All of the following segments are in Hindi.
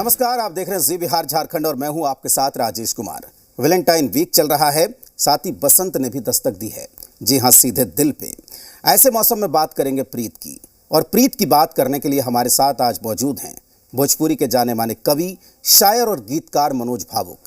नमस्कार, आप देख रहे हैं जी बिहार झारखंड और मैं हूं आपके साथ राजेश कुमार। वैलेंटाइन वीक चल रहा है, साथ ही बसंत ने भी दस्तक दी है। जी हां, सीधे दिल पे। ऐसे मौसम में बात करेंगे प्रीत की, और प्रीत की बात करने के लिए हमारे साथ आज मौजूद हैं भोजपुरी के जाने माने कवि, शायर और गीतकार मनोज भावुक।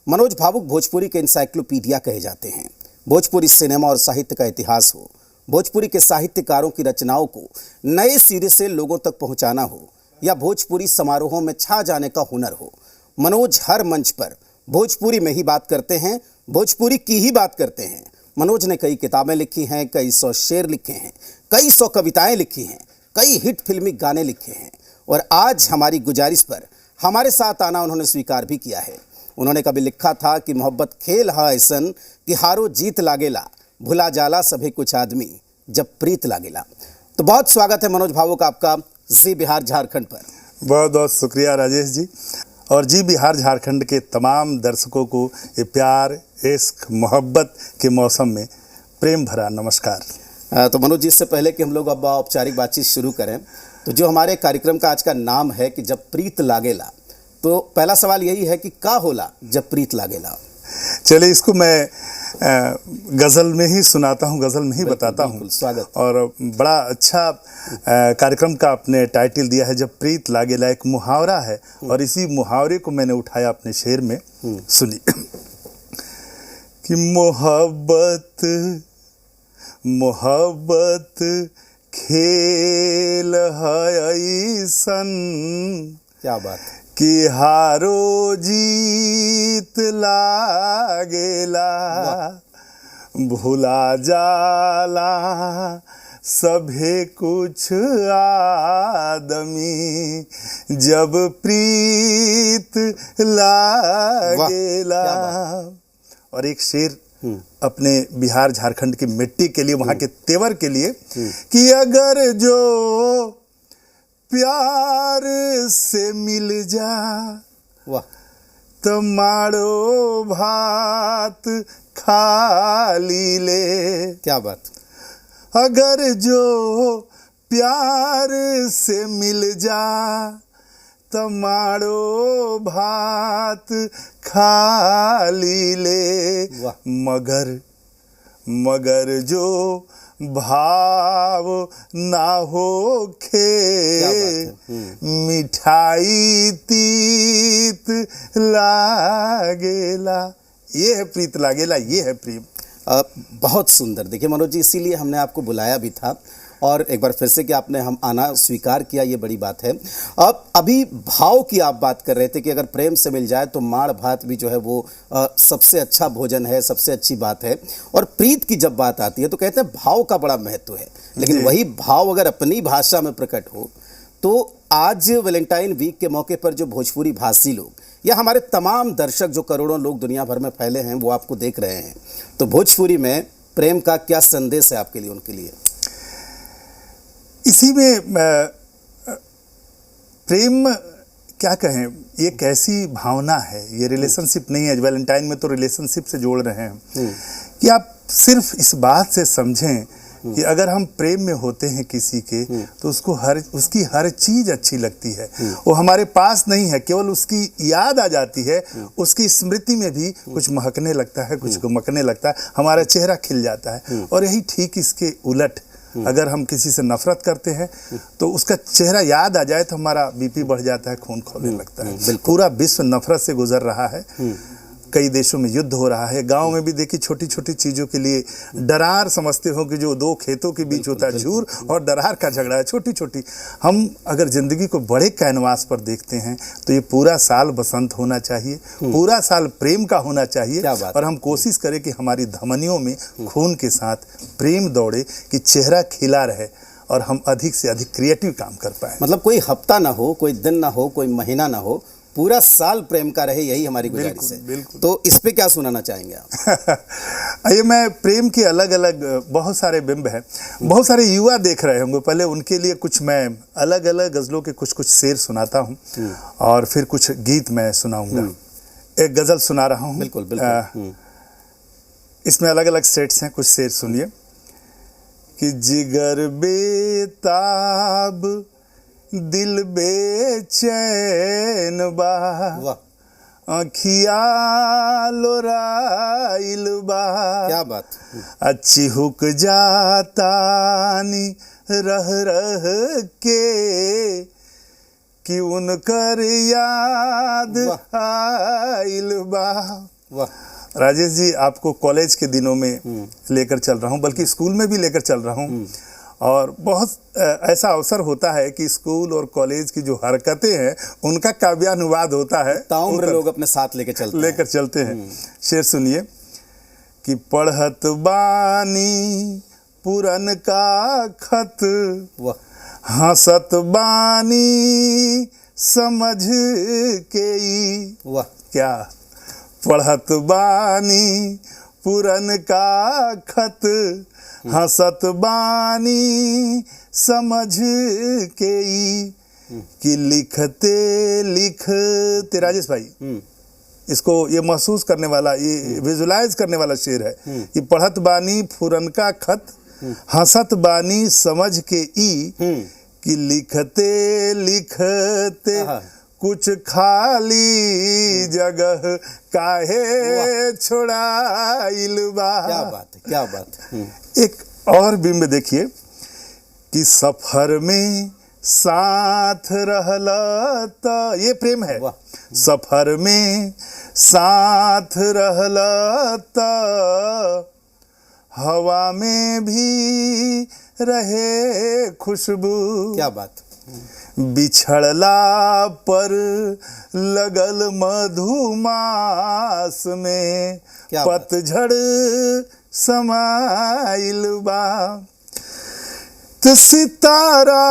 मनोज भावुक भोजपुरी के इंसाइक्लोपीडिया कहे जाते हैं। भोजपुरी सिनेमा और साहित्य का इतिहास हो, भोजपुरी के साहित्यकारों की रचनाओं को नए सिरे से लोगों तक पहुंचाना हो, या भोजपुरी समारोहों में छा जाने का हुनर हो, मनोज हर मंच पर भोजपुरी में ही बात करते हैं, भोजपुरी की ही बात करते हैं। मनोज ने कई किताबें लिखी हैं, कई सौ शेर लिखे हैं, कई सौ कविताएं लिखी हैं, कई हिट फिल्मी गाने लिखे हैं, और आज हमारी गुजारिश पर हमारे साथ आना उन्होंने स्वीकार भी किया है। उन्होंने कभी लिखा था कि मोहब्बत खेल हा ऐसन कि हारो जीत लागेला, भुला जाला सभी कुछ आदमी जब प्रीत लागेला। तो बहुत स्वागत है मनोज भावुक आपका जी बिहार झारखंड पर। बहुत बहुत शुक्रिया राजेश जी, और जी बिहार झारखंड के तमाम दर्शकों को ये प्यार, इश्क, मोहब्बत के मौसम में प्रेम भरा नमस्कार। तो मनोज जी, इससे पहले कि हम लोग अब औपचारिक बातचीत शुरू करें, तो जो हमारे कार्यक्रम का आज का नाम है कि जब प्रीत लागेला, तो पहला सवाल यही है कि का होला जब प्रीत लागेला। चलिए, इसको मैं गज़ल में ही सुनाता हूँ, गज़ल में ही बताता हूँ। स्वागत। और बड़ा अच्छा कार्यक्रम का आपने टाइटल दिया है, जब प्रीत लागेला। एक मुहावरा है और इसी मुहावरे को मैंने उठाया अपने शेर में। सुनिए कि मोहब्बत मोहब्बत खेल है ऐसन, क्या बात, कि हारो जीत लागेला, भुला जाला सभे कुछ आदमी जब प्रीत लागेला। और एक शेर अपने बिहार झारखंड की मिट्टी के लिए, वहाँ के तेवर के लिए, कि अगर जो प्यार से मिल जा, वाह, तो माड़ो भात खा ली ले। क्या बात। अगर जो प्यार से मिल जा, तो माड़ो भात खा ली ले। मगर जो भाव ना होखे, मिठाई तीत लागेला। ये है प्रीत लागेला, ये है प्रेम। बहुत सुंदर। देखिए मनोज जी, इसीलिए हमने आपको बुलाया भी था, और एक बार फिर से कि आपने हम आना स्वीकार किया, ये बड़ी बात है। अब अभी भाव की आप बात कर रहे थे कि अगर प्रेम से मिल जाए तो माड़ भात भी जो है वो सबसे अच्छा भोजन है, सबसे अच्छी बात है। और प्रीत की जब बात आती है तो कहते हैं भाव का बड़ा महत्व है, लेकिन वही भाव अगर अपनी भाषा में प्रकट हो, तो आज वैलेंटाइन वीक के मौके पर जो भोजपुरी भाषी लोग या हमारे तमाम दर्शक, जो करोड़ों लोग दुनिया भर में फैले हैं, वो आपको देख रहे हैं, तो भोजपुरी में प्रेम का क्या संदेश है आपके लिए, उनके लिए? इसी में प्रेम क्या कहें, ये कैसी भावना है, ये रिलेशनशिप नहीं है। वैलेंटाइन में तो रिलेशनशिप से जोड़ रहे हैं कि आप सिर्फ इस बात से समझें कि अगर हम प्रेम में होते हैं किसी के, तो उसकी हर चीज अच्छी लगती है। वो हमारे पास नहीं है, केवल उसकी याद आ जाती है, उसकी स्मृति में भी कुछ महकने लगता है, कुछ गमकने लगता है, हमारा चेहरा खिल जाता है। और यही ठीक इसके उलट, अगर हम किसी से नफरत करते हैं तो उसका चेहरा याद आ जाए तो हमारा बीपी बढ़ जाता है, खून खौलने लगता है। पूरा विश्व नफरत से गुजर रहा है, कई देशों में युद्ध हो रहा है। गांव में भी देखिए, छोटी छोटी चीज़ों के लिए दरार समझते हो कि जो दो खेतों के बीच होता है झूर और दरार का झगड़ा है, छोटी छोटी। हम अगर ज़िंदगी को बड़े कैनवास पर देखते हैं तो ये पूरा साल बसंत होना चाहिए, पूरा साल प्रेम का होना चाहिए। और हम कोशिश करें कि हमारी धमनियों में खून के साथ प्रेम दौड़े, कि चेहरा खिला रहे और हम अधिक से अधिक क्रिएटिव काम कर पाए। मतलब कोई हफ्ता ना हो, कोई दिन ना हो, कोई महीना ना हो, पूरा साल प्रेम का रहे, यही हमारी गुजारिश है। बिल्कुल। तो इस पे क्या सुनाना चाहेंगे आप? ये मैं प्रेम के अलग अलग बहुत सारे बिंब हैं, बहुत सारे युवा देख रहे होंगे, पहले उनके लिए कुछ मैं अलग अलग गज़लों के कुछ शेर सुनाता हूँ, और फिर कुछ गीत मैं सुनाऊंगा। एक गज़ल सुना रहा हूँ। बिल्कुल बिल्कुल। इसमें अलग अलग सेट्स हैं, कुछ शेर सुनिए। कि जिगर बेताब दिल बेचैन बा, वाह, अखिया लोराइल बा, क्या बात। चिहुक जातानी रह रह के कि उनकर याद आइल बा। वाह, राजेश जी, आपको कॉलेज के दिनों में लेकर चल रहा हूँ, बल्कि स्कूल में भी लेकर चल रहा हूँ। और बहुत ऐसा अवसर होता है कि स्कूल और कॉलेज की जो हरकतें हैं उनका काव्यानुवाद होता है, ताउम्र लोग अपने साथ लेकर चलते हैं। शेर सुनिए कि पढ़त बानी पुरन का खत, वाह, हंसत बानी समझ के ई। वाह, क्या पढ़त बानी पुरन का खत, हंसत बानी समझ के ई कि लिखते लिखते। राजेश भाई, इसको ये महसूस करने वाला, ये विजुलाइज करने वाला शेर है कि पढ़त बानी पुरनका खत, हंसत बानी समझ के ई कि लिखते लिखते कुछ खाली जगह काहे छोड़ाइल बा। क्या बात है, क्या बात है। एक और बिंब देखिए कि सफर में साथ रहला त, ये प्रेम है। सफर में साथ रहला त, हवा में भी रहे खुशबू। क्या बात। बिछड़ला पर लगल मधुमास में पतझड़ समाइल बा। तो सितारा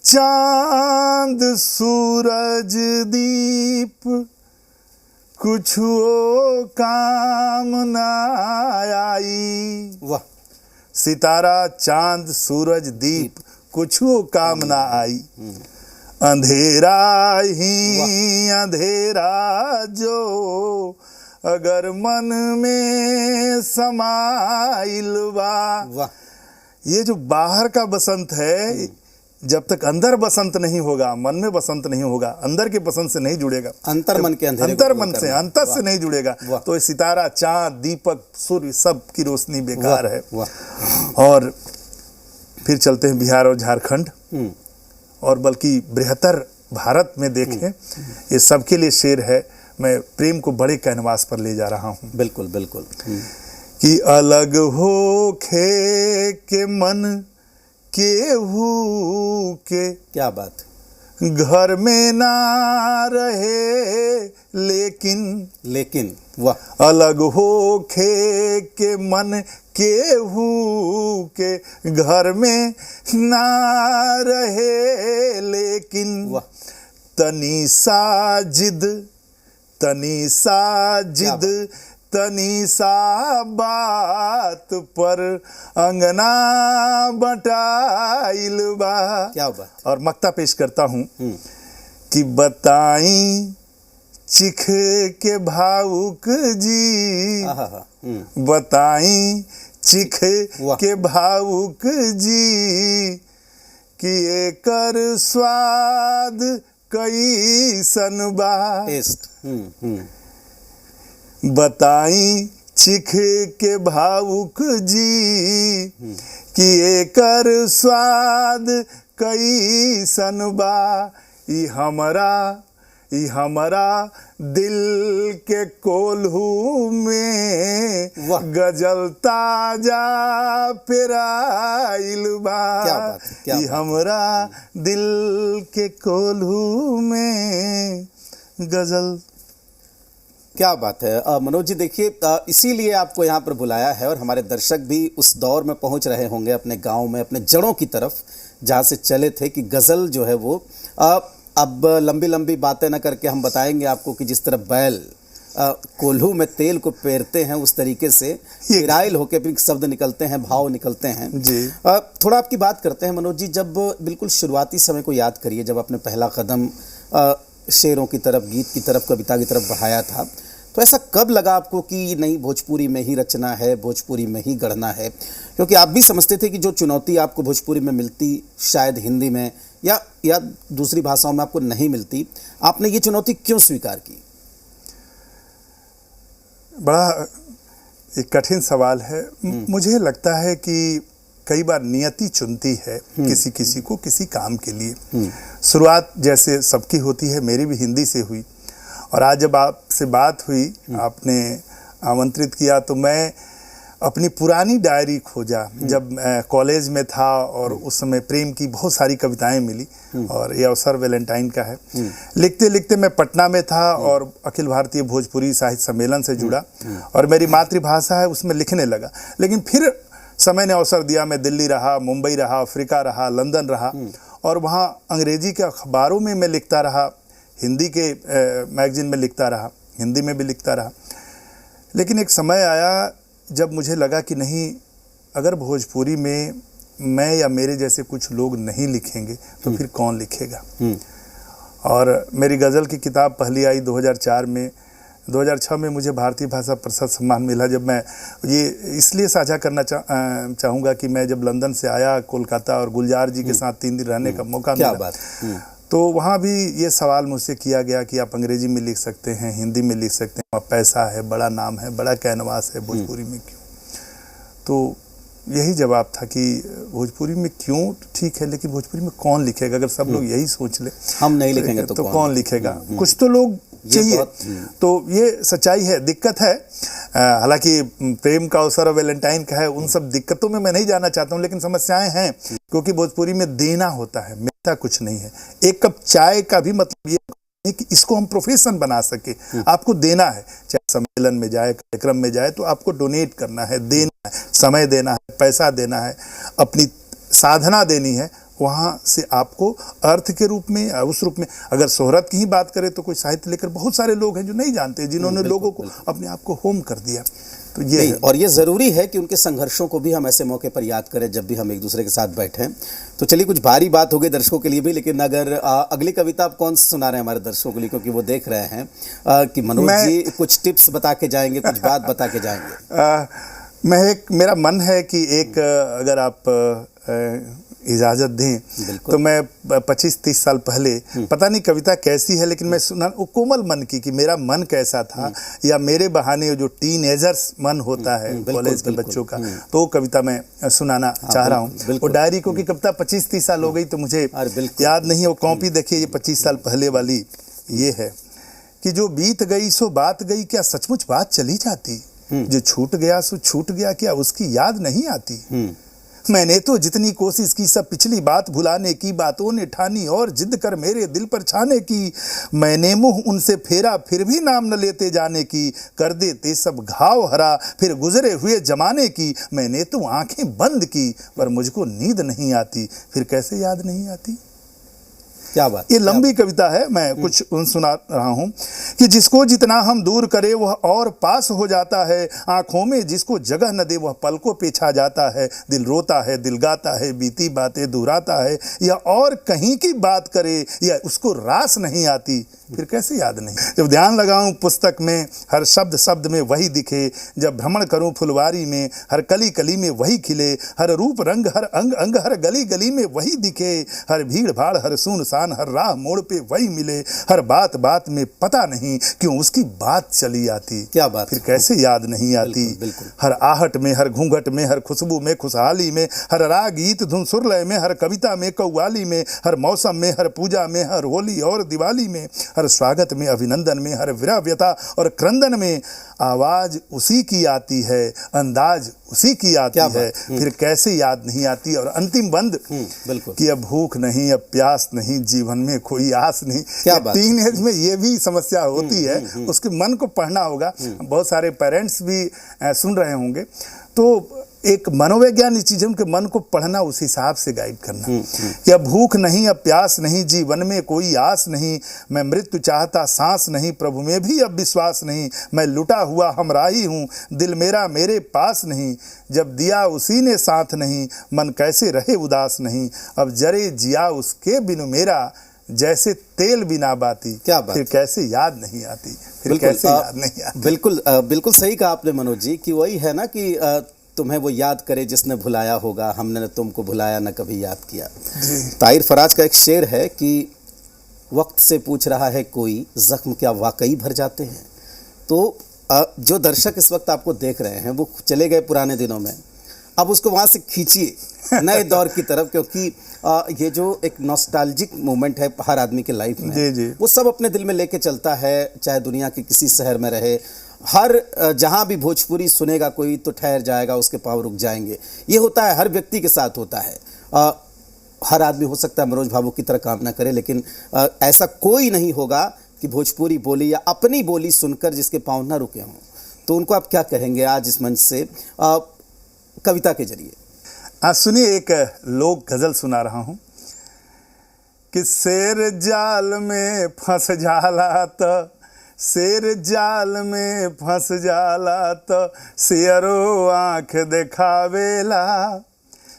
चांद सूरज दीप कुछो काम ना आई। वाह। सितारा चांद सूरज दीप कुछो काम ना आई। अंधेरा ही अंधेरा जो अगर मन में समाइल बा। वाह। ये जो बाहर का बसंत है, जब तक अंदर बसंत नहीं होगा, मन में बसंत नहीं होगा, अंदर के बसंत से नहीं जुड़ेगा, अंतर मन के अंधेरे अंतर मन से अंतर से नहीं जुड़ेगा, तो ये सितारा चांद दीपक सूर्य सब की रोशनी बेकार है। और फिर चलते हैं बिहार और झारखंड, और बल्कि बृहत्तर भारत में देखें, ये सबके लिए शेर है। मैं प्रेम को बड़े कैनवास पर ले जा रहा हूँ। बिल्कुल बिल्कुल। कि अलग हो खे के मन केहू के, क्या बात, घर में ना रहे लेकिन वाह। अलग हो खे के मन केहू के, घर में ना रहे लेकिन वाह। तनी सा जिद तनी सा बात पर अंगना बटाइल बा। क्या बात। और मक्ता पेश करता हूँ कि बताई चिख के भावुक जी, बताई चिख के भावुक जी कि एकर स्वाद कैसन बा। टेस्ट। बताई चिख के भावुक जी कि एकर स्वाद कैसन बा। ई हमरा दिल के कोल्हू में गजल ताजा पेराइल बा। ई हमरा दिल के कोल्हू में गजल। क्या बात है मनोज जी। देखिए, इसीलिए आपको यहाँ पर बुलाया है, और हमारे दर्शक भी उस दौर में पहुँच रहे होंगे अपने गांव में, अपने जड़ों की तरफ, जहाँ से चले थे कि गज़ल जो है वो अब लंबी लंबी बातें न करके हम बताएंगे आपको कि जिस तरह बैल कोल्हू में तेल को पेरते हैं, उस तरीके से पेराइल होकर फिर शब्द निकलते हैं, भाव निकलते हैं जी। थोड़ा आपकी बात करते हैं मनोज जी। जब बिल्कुल शुरुआती समय को याद करिए, जब आपने पहला कदम शेरों की तरफ, गीत की तरफ, कविता की तरफ बढ़ाया था, तो ऐसा कब लगा आपको कि नहीं, भोजपुरी में ही रचना है, भोजपुरी में ही गढ़ना है? क्योंकि आप भी समझते थे कि जो चुनौती आपको भोजपुरी में मिलती शायद हिंदी में या दूसरी भाषाओं में आपको नहीं मिलती, आपने ये चुनौती क्यों स्वीकार की? बड़ा एक कठिन सवाल है। मुझे लगता है कि कई बार नियति चुनती है किसी किसी को किसी काम के लिए। शुरुआत जैसे सबकी होती है, मेरी भी हिंदी से हुई, और आज जब आपसे बात हुई, आपने आमंत्रित किया, तो मैं अपनी पुरानी डायरी खोजा। जब कॉलेज में था और उस समय प्रेम की बहुत सारी कविताएं मिली, और ये अवसर वैलेंटाइन का है। लिखते लिखते मैं पटना में था और अखिल भारतीय भोजपुरी साहित्य सम्मेलन से जुड़ा, और मेरी मातृभाषा है उसमें लिखने लगा। लेकिन फिर समय ने अवसर दिया, मैं दिल्ली रहा, मुंबई रहा, अफ्रीका रहा, लंदन रहा, और वहाँ अंग्रेजी के अखबारों में मैं लिखता रहा, हिंदी के मैगजीन में लिखता रहा, हिंदी में भी लिखता रहा। लेकिन एक समय आया जब मुझे लगा कि नहीं, अगर भोजपुरी में मैं या मेरे जैसे कुछ लोग नहीं लिखेंगे तो फिर कौन लिखेगा। और मेरी गज़ल की किताब पहली आई 2004 में। 2006 में मुझे भारतीय भाषा परिषद सम्मान मिला। जब मैं ये इसलिए साझा करना चाहूँगा कि मैं जब लंदन से आया कोलकाता, और गुलजार जी के साथ 3 दिन रहने का मौका मिला, तो वहाँ भी ये सवाल मुझसे किया गया कि आप अंग्रेजी में लिख सकते हैं, हिंदी में लिख सकते हैं, पैसा है, बड़ा नाम है, बड़ा कैनवास है, भोजपुरी में क्यों? तो यही जवाब था कि भोजपुरी में क्यों ठीक है, लेकिन भोजपुरी में कौन लिखेगा? अगर सब लोग यही सोच ले, हम नहीं लिखेंगे तो कौन लिखेगा? कुछ तो लोग चाहिए। तो ये सच्चाई है, दिक्कत है। हालांकि प्रेम का अवसर वैलेंटाइन का है, उन सब दिक्कतों में मैं नहीं जाना चाहता हूँ, लेकिन समस्याएं हैं, क्योंकि भोजपुरी में देना होता है, मिलता कुछ नहीं है। एक कप चाय का भी मतलब ये है कि इसको हम प्रोफेशन बना सके, आपको देना है। चाहे सम्मेलन में जाए, कार्यक्रम में जाए, तो आपको डोनेट करना है, देना है, समय देना है, पैसा देना है, अपनी साधना देनी है। वहाँ से आपको अर्थ के रूप में, उस रूप में, अगर शोहरत की ही बात करें तो कोई साहित्य लेकर बहुत सारे लोग हैं जो नहीं जानते, जिन्होंने लोगों को अपने आप को होम कर दिया। तो ये है। और ये ज़रूरी है कि उनके संघर्षों को भी हम ऐसे मौके पर याद करें जब भी हम एक दूसरे के साथ बैठें। तो चलिए, कुछ भारी बात हो गई दर्शकों के लिए भी, लेकिन अगर अगली कविता आप कौन सी सुना रहे हैं हमारे दर्शकों के लिए, क्योंकि वो देख रहे हैं कि मनोज जी कुछ टिप्स बता के जाएंगे, कुछ बात बता के जाएंगे। मेरा मन है कि एक, अगर आप इजाज़त दें, तो मैं 25-30 साल पहले, पता नहीं कविता कैसी है, लेकिन मैं सुना, वो कोमल मन की, कि मेरा मन कैसा था, या मेरे बहाने जो टीनेजर्स मन होता है कॉलेज के बच्चों का, तो वो कविता मैं सुनाना चाह रहा हूँ। वो डायरी को की कविता 25-30 साल हो गई तो मुझे याद नहीं है। वो कॉपी देखिए, ये 25 साल पहले वाली ये है कि जो बीत गई सो बात गई, क्या सचमुच बात चली जाती? जो छूट गया सो छूट गया, क्या उसकी याद नहीं आती? मैंने तो जितनी कोशिश की, सब पिछली बात भुलाने की, बातों ने ठानी और जिद कर मेरे दिल पर छाने की। मैंने मुंह उनसे फेरा, फिर भी नाम न लेते जाने की, कर देते सब घाव हरा, फिर गुजरे हुए जमाने की। मैंने तो आंखें बंद की, पर मुझको नींद नहीं आती, फिर कैसे याद नहीं आती? क्या बात। ये लंबी कविता है, मैं कुछ सुना रहा हूँ कि जिसको जितना हम दूर करे वह और पास हो जाता है। आंखों में जिसको जगह न दे वह पलकों पे छा जाता है। दिल रोता है, दिल गाता है, बीती बातें दोहराता है, या और कहीं की बात करे या उसको रास नहीं आती, फिर कैसे याद नहीं? जब ध्यान लगाऊं पुस्तक में, हर शब्द शब्द में वही दिखे। जब भ्रमण करूं फुलवारी में, हर कली कली में वही खिले। हर रूप रंग, हर अंग अंग, हर गली गली में वही दिखे। हर भीड़ भाड़, हर सुनसान, हर राह मोड़ पे वही मिले। हर बात बात में पता नहीं क्यों उसकी बात चली आती। क्या बात, फिर कैसे याद नहीं आती? बिल्कुल। हर आहट में, हर घूंघट में, हर खुशबू में, खुशहाली में, हर राग गीत धुन सुरलय में, हर कविता में, कव्वाली में, हर मौसम में, हर पूजा में, हर होली और दिवाली में, हर स्वागत में, अभिनंदन में, हर विरह व्यथा और क्रंदन में। आवाज उसी की आती है, अंदाज उसी की आती है, फिर कैसे याद नहीं आती? और अंतिम बंद कि अब भूख नहीं, अब प्यास नहीं, जीवन में कोई आस नहीं। टीन एज में ये भी समस्या होती है, उसके मन को पढ़ना होगा। बहुत सारे पेरेंट्स भी सुन रहे होंगे, तो एक मनोवैज्ञानिक चीज है, उनके मन को पढ़ना, उस हिसाब से गाइड करना कि अब भूख नहीं, अब प्यास नहीं, जीवन में कोई आस नहीं। मैं मृत्यु चाहता, सांस नहीं, प्रभु में भी अब विश्वास नहीं। मैं लुटा हुआ हमराही हूँ, दिल मेरा मेरे पास नहीं। जब दिया उसी ने साथ नहीं, मन कैसे रहे उदास नहीं। अब जरे जिया उसके बिनु मेरा, जैसे तेल बिना बाती। क्या बात। फिर कैसे याद नहीं आती? फिर कैसे याद नहीं आती? बिल्कुल बिल्कुल सही कहा आपने मनोज जी, कि वही है ना कि तुम्हें वो याद करे जिसने भुलाया होगा, हमने न तुमको भुलाया न कभी याद किया। ताहिर फराज का एक शेर है कि वक्त से पूछ रहा है कोई, जख्म क्या वाकई भर जाते हैं। तो जो दर्शक इस वक्त आपको देख रहे हैं वो चले गए पुराने दिनों में, अब उसको वहाँ से खींचिए नए दौर की तरफ, क्योंकि ये जो एक नॉस्टैल्जिक मोमेंट है हर आदमी के लाइफ में, जी। वो सब अपने दिल में लेके चलता है, चाहे दुनिया के किसी शहर में रहे। हर जहाँ भी भोजपुरी सुनेगा कोई तो ठहर जाएगा, उसके पाँव रुक जाएंगे। ये होता है, हर व्यक्ति के साथ होता है। हर आदमी हो सकता है मनोज भावुक की तरह काम ना करे, लेकिन ऐसा कोई नहीं होगा कि भोजपुरी बोली या अपनी बोली सुनकर जिसके पाँव ना रुके हों। तो उनको आप क्या कहेंगे आज इस मंच से कविता के जरिए? आज सुनिए, एक लोक गजल सुना रहा हूँ कि शेर जाल में फंस जाला त, शेर जाल में फंस जाला त शेरो आँख देखावेला,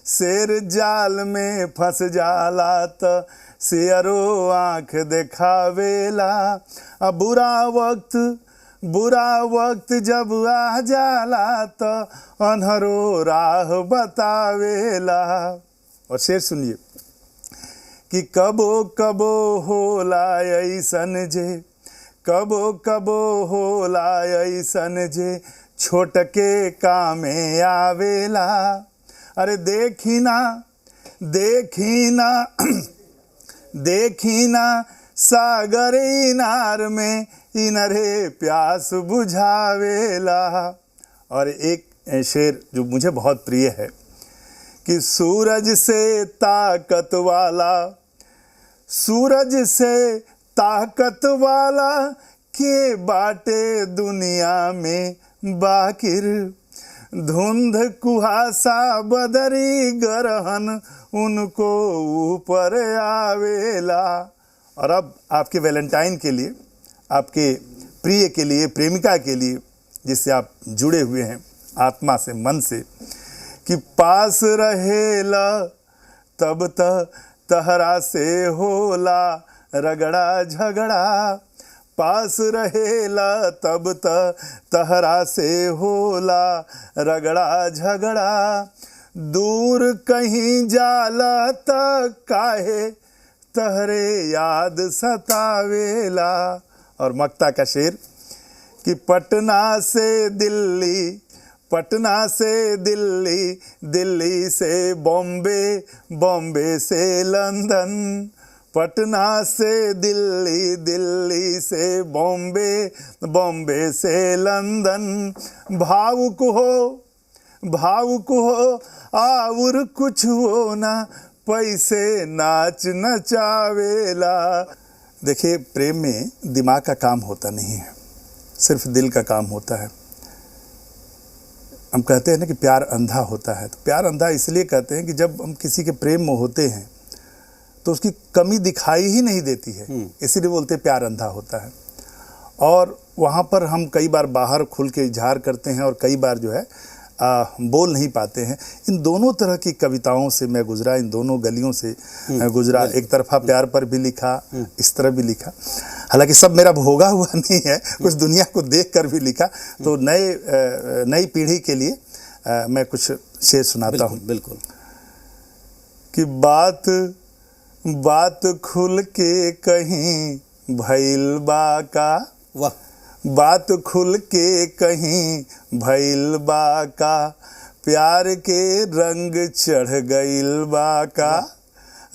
शेर जाल में फंस जाला त शेरो आँख देखावेला। अब बुरा वक्त जब आ जाला त अन्हरो राह बतावेला। और शेर सुनिए कि कबो कबो होला ऐसन जे, कबो कबो होला ऐसन जे छोटके कामे आवेला। अरे देखी ना सागर इनार में इनरे प्यास बुझावेला। और एक शेर जो मुझे बहुत प्रिय है कि सूरज से ताकत वाला के बाटे दुनिया में बाकिर, धुंध कुहासा बदरी गरहन उनको ऊपर आवेला। और अब आपके वैलेंटाइन के लिए, आपके प्रिय के लिए, प्रेमिका के लिए जिससे आप जुड़े हुए हैं आत्मा से, मन से, कि पास रहेला तब तहरा से होला रगड़ा झगड़ा, पास रहेला तब तहरा से होला रगड़ा झगड़ा। दूर कहीं जाला त काहे तहरे याद सतावेला। और मक्ता का शेर कि पटना से दिल्ली, दिल्ली से बॉम्बे, बॉम्बे से लंदन, पटना से दिल्ली, दिल्ली से बॉम्बे, बॉम्बे से लंदन। भावुक हो और कुछ हो ना, पैसे नाच नचावेला। देखिए, प्रेम में दिमाग का काम होता नहीं है, सिर्फ दिल का काम होता है। हम कहते हैं ना कि प्यार अंधा होता है, तो प्यार अंधा इसलिए कहते हैं कि जब हम किसी के प्रेम में होते हैं तो उसकी कमी दिखाई ही नहीं देती है, इसीलिए बोलते हैं प्यार अंधा होता है। और वहाँ पर हम कई बार बाहर खुल के इजहार करते हैं और कई बार जो है बोल नहीं पाते हैं। इन दोनों तरह की कविताओं से मैं गुजरा, इन दोनों गलियों से गुजरा। एक तरफा प्यार पर भी लिखा, इस तरह भी लिखा। हालांकि सब मेरा भोगा हुआ नहीं है, कुछ दुनिया को देख कर भी लिखा। तो नई पीढ़ी के लिए मैं कुछ शेर सुनाता हूँ। बिल्कुल। कि बात खुल के कहीं भइल बा का, वाह, बात खुल के कहीं भइल बा का, प्यार के रंग चढ़ गइल बा का,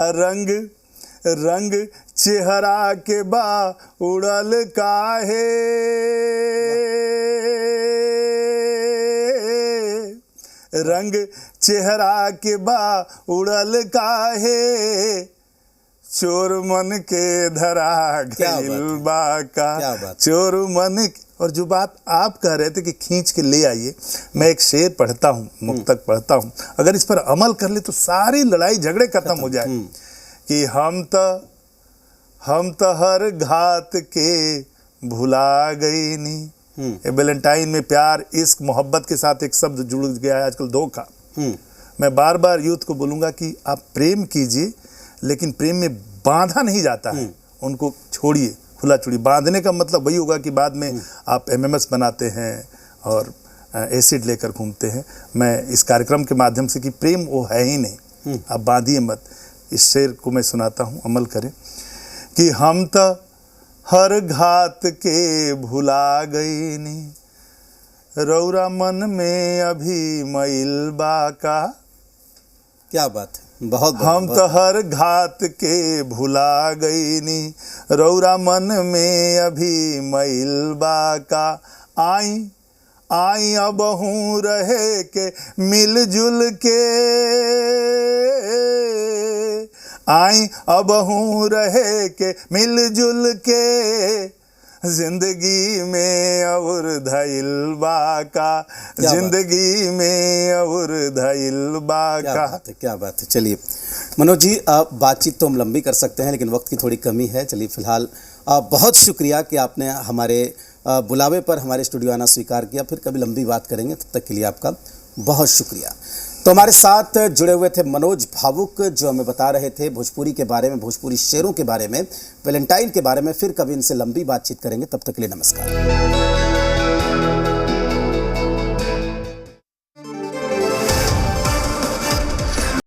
रंग चेहरा के बा उड़ल काहे, रंग चेहरा के बा उड़ल काहे, चोर मन के धरा गइल बा का, चोर मन। और जो बात आप कह रहे थे कि खींच के ले आइए, मैं एक शेर पढ़ता हूँ, मुक्तक पढ़ता हूँ, अगर इस पर अमल कर ले तो सारी लड़ाई झगड़े खत्म हो जाए। कि हम तो हर घात के भुला गई नी। ये वैलेंटाइन में प्यार, इश्क, मोहब्बत के साथ एक शब्द जुड़ गया है आजकल, धोखा। मैं बार बार यूथ को बोलूँगा कि आप प्रेम कीजिए, लेकिन प्रेम में बांधा नहीं जाता है, उनको छोड़िए, खुला छोड़िए। बांधने का मतलब वही होगा कि बाद में आप एमएमएस बनाते हैं और एसिड लेकर घूमते हैं। मैं इस कार्यक्रम के माध्यम से कि प्रेम वो है ही नहीं, आप बांधिए मत, इस शेर को मैं सुनाता हूँ, अमल करें कि हम तो हर घात के भुला गईनी, रौरा मन में अभी मैल बाका। क्या बात है, बहुत हम तो हर घात के भुला गईनी, रौरा मन में अभी मैल बाका। आई आई अब हूँ रहे के मिलजुल के, आई अब हूँ रहे के मिलजुल के, जिंदगी में और धैल बाका, जिंदगी में और धैल बाका। क्या बात है। चलिए मनोज जी, बातचीत तो हम लंबी कर सकते हैं लेकिन वक्त की थोड़ी कमी है। चलिए फिलहाल बहुत शुक्रिया कि आपने हमारे बुलावे पर हमारे स्टूडियो आना स्वीकार किया। फिर कभी लंबी बात करेंगे, तब तक के लिए आपका बहुत शुक्रिया। तो हमारे साथ जुड़े हुए थे मनोज भावुक, जो हमें बता रहे थे भोजपुरी के बारे में, भोजपुरी शेरों के बारे में, वैलेंटाइन के बारे में। फिर कभी इनसे लंबी बातचीत करेंगे, तब तक के लिए नमस्कार।